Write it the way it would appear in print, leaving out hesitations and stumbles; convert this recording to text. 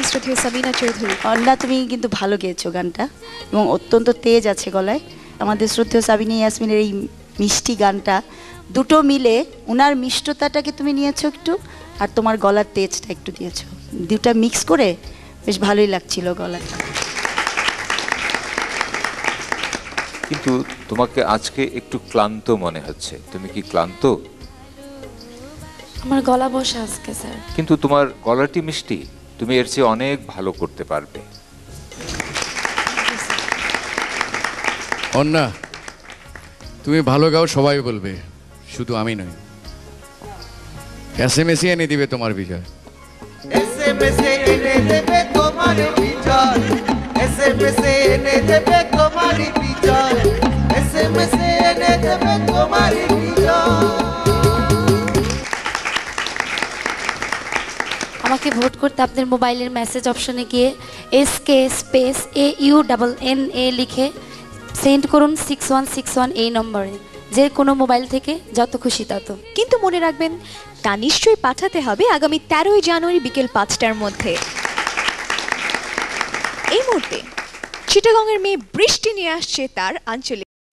শ্রদ্ধেয় সাবিনা চৌধুরী। অন্না, তুমি কিন্তু ভালো গেয়েছো গানটা এবং অত্যন্ত তেজ আছে গলায়। আমাদের শ্রদ্ধেয় সাবিনা ইয়াসমিনের এই মিষ্টি গানটা দুটো মিলে ওনার মিষ্টতাটাকে তুমি নিয়েছো একটু, আর তোমার গলার তেজটা একটু দিয়েছো, দুটা মিক্স করে বেশ ভালোই লাগছিল গলাটা। কিন্তু তোমাকে আজকে একটু ক্লান্ত মনে হচ্ছে, তুমি কি ক্লান্ত? আমার গলা বসা আজকে স্যার। কিন্তু তোমার গলাটি মিষ্টি, তুমি এর চেয়ে অনেক ভালো করতে পারবে। অন্না, তুমি ভালো গাও সবাই বলবে, শুধু আমি নই। SMS এনে দিবে তোমার বিজয়। SMS এনে দেবে তোমার বিজয়, SMS এনে দেবে তোমার বিজয়, SMS এনে দেবে তোমার বিজয়। আমাকে ভোট করতে আপনার মোবাইলের মেসেজ অপশনে গিয়ে SK স্পেস AUNNA লিখে সেন্ড করুন 6161 এই নম্বরে, যে কোনো মোবাইল থেকে, যত খুশি তত। কিন্তু মনে রাখবেন, তা নিশ্চয়ই পাঠাতে হবে আগামী 13ই জানুয়ারি বিকেল 5টার মধ্যে। এই মুহূর্তে চিটাগংয়ের মেয়ে বৃষ্টি নিয়ে আসছে তার আঞ্চলিক